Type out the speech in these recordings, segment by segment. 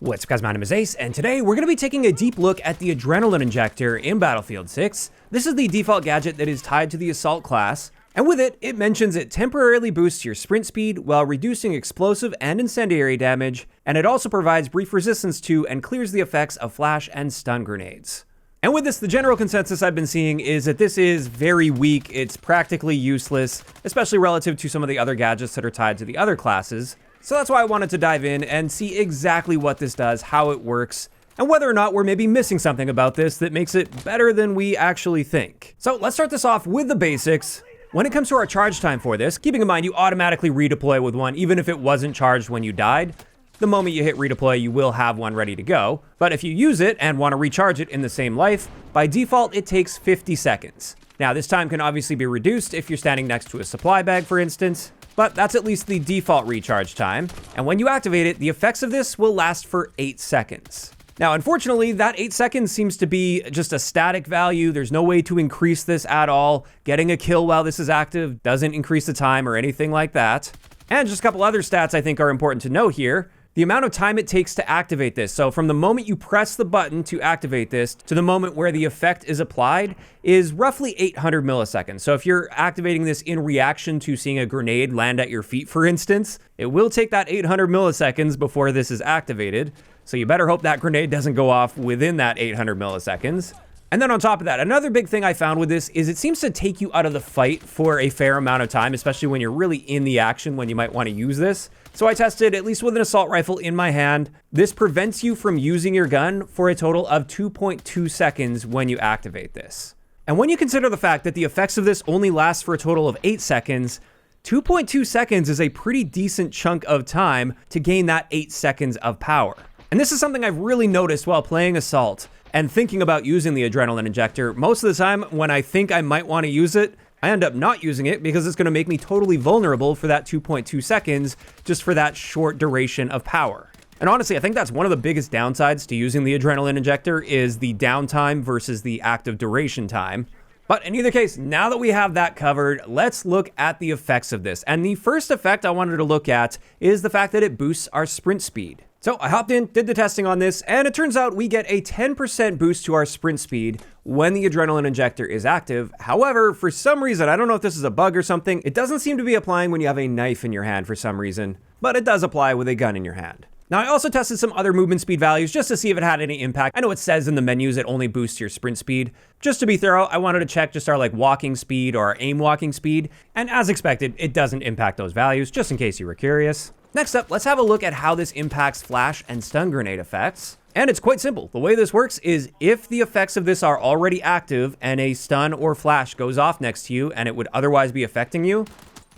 What's up guys, my name is Ace, and today we're going to be taking a deep look at the Adrenaline Injector in Battlefield 6. This is the default gadget that is tied to the Assault class, and with it, it mentions it temporarily boosts your sprint speed while reducing explosive and incendiary damage, and it also provides brief resistance to and clears the effects of flash and stun grenades. And with this, the general consensus I've been seeing is that this is very weak, it's practically useless, especially relative to some of the other gadgets that are tied to the other classes. So that's why I wanted to dive in and see exactly what this does, how it works, and whether or not we're maybe missing something about this that makes it better than we actually think. So let's start this off with the basics. When it comes to our charge time for this, keeping in mind you automatically redeploy with one even if it wasn't charged when you died. The moment you hit redeploy, you will have one ready to go. But if you use it and want to recharge it in the same life, by default it takes 50 seconds. Now this time can obviously be reduced if you're standing next to a supply bag, for instance, but that's at least the default recharge time. And when you activate it, the effects of this will last for 8 seconds. Now, unfortunately, that 8 seconds seems to be just a static value. There's no way to increase this at all. Getting a kill while this is active doesn't increase the time or anything like that. And just a couple other stats I think are important to note here. The amount of time it takes to activate this. So from the moment you press the button to activate this to the moment where the effect is applied is roughly 800 milliseconds. So if you're activating this in reaction to seeing a grenade land at your feet, for instance, it will take that 800 milliseconds before this is activated. So you better hope that grenade doesn't go off within that 800 milliseconds. And then on top of that, another big thing I found with this is it seems to take you out of the fight for a fair amount of time, especially when you're really in the action when you might want to use this. So I tested, at least with an assault rifle in my hand, this prevents you from using your gun for a total of 2.2 seconds when you activate this. And when you consider the fact that the effects of this only last for a total of 8 seconds, 2.2 seconds is a pretty decent chunk of time to gain that 8 seconds of power. And this is something I've really noticed while playing Assault and thinking about using the Adrenaline Injector. Most of the time when I think I might want to use it, I end up not using it because it's going to make me totally vulnerable for that 2.2 seconds just for that short duration of power. And honestly, I think that's one of the biggest downsides to using the Adrenaline Injector is the downtime versus the active duration time. But in either case, now that we have that covered, let's look at the effects of this. And the first effect I wanted to look at is the fact that it boosts our sprint speed. So I hopped in, did the testing on this, and it turns out we get a 10% boost to our sprint speed when the Adrenaline Injector is active. However, for some reason, I don't know if this is a bug or something, it doesn't seem to be applying when you have a knife in your hand for some reason, but it does apply with a gun in your hand. Now, I also tested some other movement speed values just to see if it had any impact. I know it says in the menus it only boosts your sprint speed. Just to be thorough, I wanted to check just our walking speed or our aim walking speed, and as expected, it doesn't impact those values, just in case you were curious. Next up, let's have a look at how this impacts flash and stun grenade effects. And it's quite simple. The way this works is if the effects of this are already active and a stun or flash goes off next to you and it would otherwise be affecting you,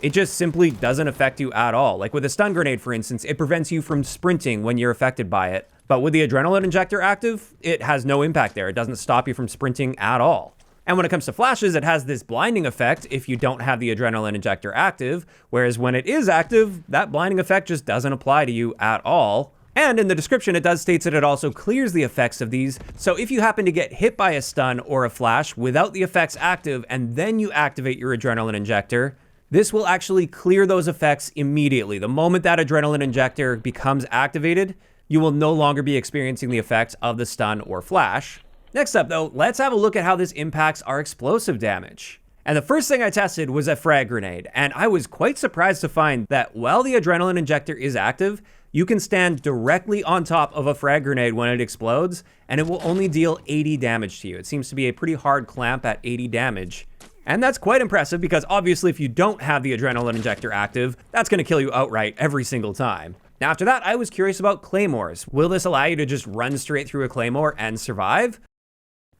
it just simply doesn't affect you at all. Like with a stun grenade, for instance, it prevents you from sprinting when you're affected by it. But with the Adrenaline Injector active, it has no impact there. It doesn't stop you from sprinting at all. And when it comes to flashes, it has this blinding effect if you don't have the Adrenaline Injector active, whereas when it is active, that blinding effect just doesn't apply to you at all. And in the description, it does state that it also clears the effects of these. So if you happen to get hit by a stun or a flash without the effects active, and then you activate your Adrenaline Injector, this will actually clear those effects immediately. The moment that Adrenaline Injector becomes activated, you will no longer be experiencing the effects of the stun or flash. Next up though, let's have a look at how this impacts our explosive damage. And the first thing I tested was a frag grenade, and I was quite surprised to find that while the Adrenaline Injector is active, you can stand directly on top of a frag grenade when it explodes, and it will only deal 80 damage to you. It seems to be a pretty hard clamp at 80 damage. And that's quite impressive because obviously if you don't have the Adrenaline Injector active, that's going to kill you outright every single time. Now after that, I was curious about claymores. Will this allow you to just run straight through a claymore and survive?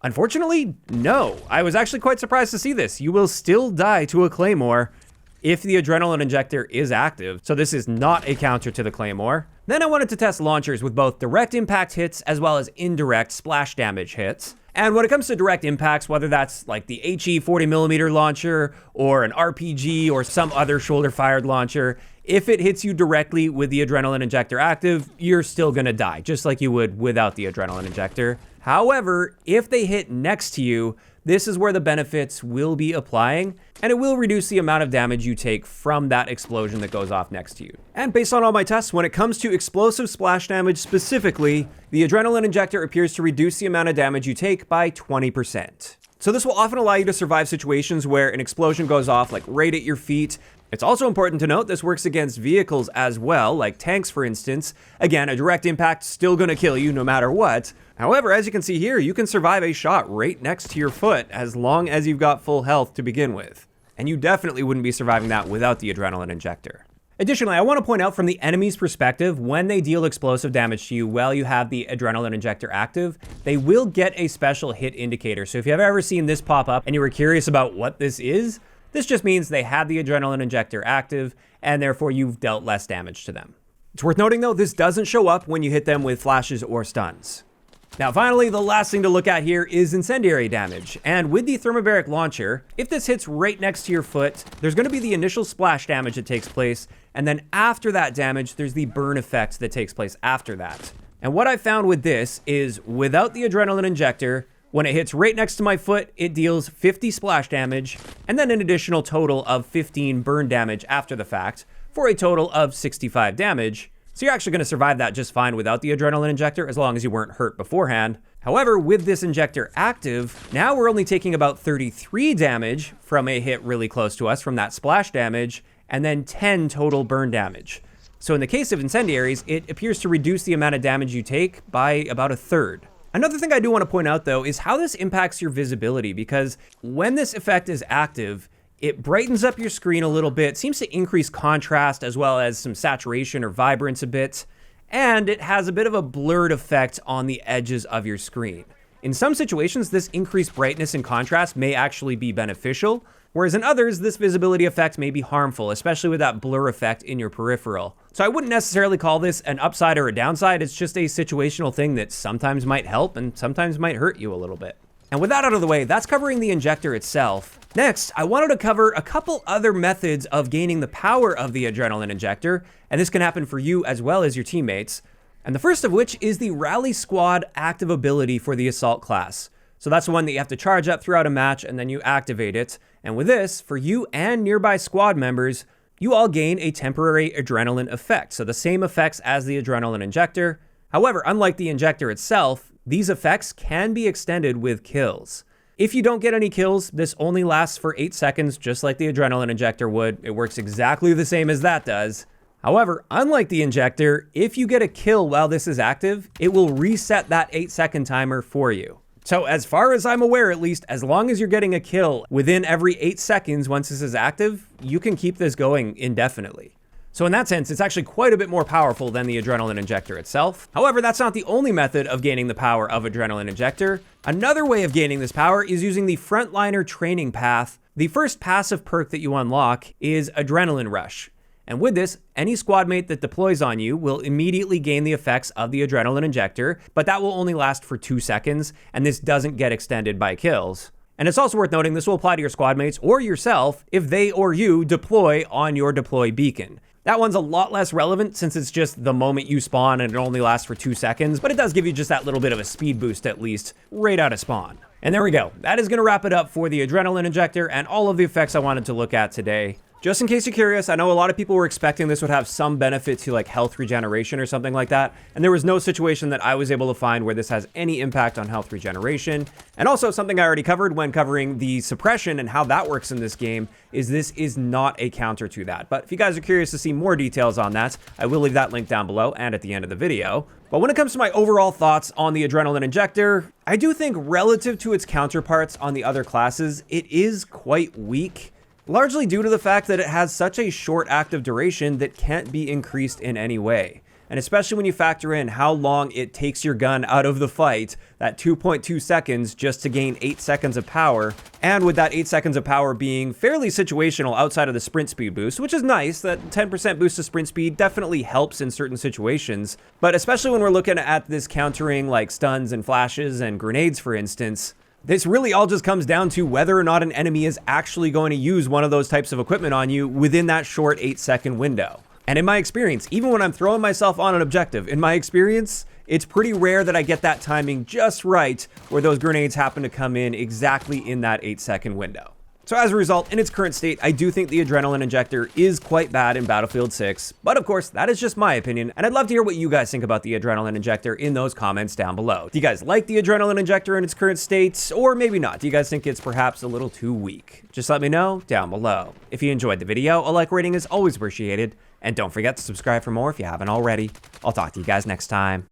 Unfortunately, no. I was actually quite surprised to see this. You will still die to a claymore if the Adrenaline Injector is active, so this is not a counter to the claymore. Then I wanted to test launchers with both direct impact hits as well as indirect splash damage hits. And when it comes to direct impacts, whether that's like the HE 40mm launcher or an RPG or some other shoulder-fired launcher, if it hits you directly with the Adrenaline Injector active, you're still gonna die, just like you would without the Adrenaline Injector. However, if they hit next to you, this is where the benefits will be applying, and it will reduce the amount of damage you take from that explosion that goes off next to you. And based on all my tests, when it comes to explosive splash damage specifically, the Adrenaline Injector appears to reduce the amount of damage you take by 20%. So this will often allow you to survive situations where an explosion goes off like right at your feet. It's also important to note this works against vehicles as well, like tanks for instance. Again, a direct impact still gonna kill you no matter what. However, as you can see here, you can survive a shot right next to your foot as long as you've got full health to begin with. And you definitely wouldn't be surviving that without the Adrenaline Injector. Additionally, I want to point out from the enemy's perspective, when they deal explosive damage to you while you have the Adrenaline Injector active, they will get a special hit indicator. So if you have ever seen this pop up and you were curious about what this is, this just means they had the Adrenaline Injector active, and therefore you've dealt less damage to them. It's worth noting though, this doesn't show up when you hit them with flashes or stuns. Now finally, the last thing to look at here is Incendiary Damage. And with the thermobaric launcher, if this hits right next to your foot, there's going to be the initial splash damage that takes place, and then after that damage, there's the burn effect that takes place after that. And what I found with this is, without the Adrenaline Injector, when it hits right next to my foot, it deals 50 splash damage, and then an additional total of 15 burn damage after the fact, for a total of 65 damage. So you're actually going to survive that just fine without the Adrenaline Injector, as long as you weren't hurt beforehand. However, with this injector active, now we're only taking about 33 damage from a hit really close to us from that splash damage, and then 10 total burn damage. So in the case of incendiaries, it appears to reduce the amount of damage you take by about a third. Another thing I do want to point out though is how this impacts your visibility, because when this effect is active, it brightens up your screen a little bit, seems to increase contrast as well as some saturation or vibrance a bit, and it has a bit of a blurred effect on the edges of your screen. In some situations, this increased brightness and contrast may actually be beneficial, whereas in others, this visibility effect may be harmful, especially with that blur effect in your peripheral. So I wouldn't necessarily call this an upside or a downside, it's just a situational thing that sometimes might help and sometimes might hurt you a little bit. And with that out of the way, that's covering the injector itself. Next, I wanted to cover a couple other methods of gaining the power of the Adrenaline Injector, and this can happen for you as well as your teammates. And the first of which is the Rally Squad active ability for the Assault class. So that's the one that you have to charge up throughout a match and then you activate it. And with this, for you and nearby squad members, you all gain a temporary adrenaline effect. So the same effects as the Adrenaline Injector. However, unlike the injector itself, these effects can be extended with kills. If you don't get any kills, this only lasts for 8 seconds, just like the Adrenaline Injector would. It works exactly the same as that does. However, unlike the injector, if you get a kill while this is active, it will reset that 8-second timer for you. So as far as I'm aware, at least, as long as you're getting a kill within every 8 seconds once this is active, you can keep this going indefinitely. So in that sense, it's actually quite a bit more powerful than the Adrenaline Injector itself. However, that's not the only method of gaining the power of Adrenaline Injector. Another way of gaining this power is using the Frontliner Training Path. The first passive perk that you unlock is Adrenaline Rush. And with this, any squad mate that deploys on you will immediately gain the effects of the Adrenaline Injector, but that will only last for 2 seconds, and this doesn't get extended by kills. And it's also worth noting this will apply to your squad mates or yourself if they or you deploy on your deploy beacon. That one's a lot less relevant since it's just the moment you spawn and it only lasts for 2 seconds, but it does give you just that little bit of a speed boost at least right out of spawn. And there we go. That is going to wrap it up for the Adrenaline Injector and all of the effects I wanted to look at today. Just in case you're curious, I know a lot of people were expecting this would have some benefit to like health regeneration or something like that, and there was no situation that I was able to find where this has any impact on health regeneration. And also something I already covered when covering the suppression and how that works in this game is this is not a counter to that. But if you guys are curious to see more details on that, I will leave that link down below and at the end of the video. But when it comes to my overall thoughts on the Adrenaline Injector, I do think relative to its counterparts on the other classes, it is quite weak. Largely due to the fact that it has such a short active duration that can't be increased in any way. And especially when you factor in how long it takes your gun out of the fight, that 2.2 seconds just to gain 8 seconds of power, and with that 8 seconds of power being fairly situational outside of the sprint speed boost, which is nice. That 10% boost to sprint speed definitely helps in certain situations, but especially when we're looking at this countering like stuns and flashes and grenades, for instance, this really all just comes down to whether or not an enemy is actually going to use one of those types of equipment on you within that short 8-second window. And in my experience, even when I'm throwing myself on an objective, in my experience, It's pretty rare that I get that timing just right, where those grenades happen to come in exactly in that 8-second window. So as a result, in its current state, I do think the Adrenaline Injector is quite bad in Battlefield 6, but of course, that is just my opinion, and I'd love to hear what you guys think about the Adrenaline Injector in those comments down below. Do you guys like the Adrenaline Injector in its current state, or maybe not? Do you guys think it's perhaps a little too weak? Just let me know down below. If you enjoyed the video, a like rating is always appreciated, and don't forget to subscribe for more if you haven't already. I'll talk to you guys next time.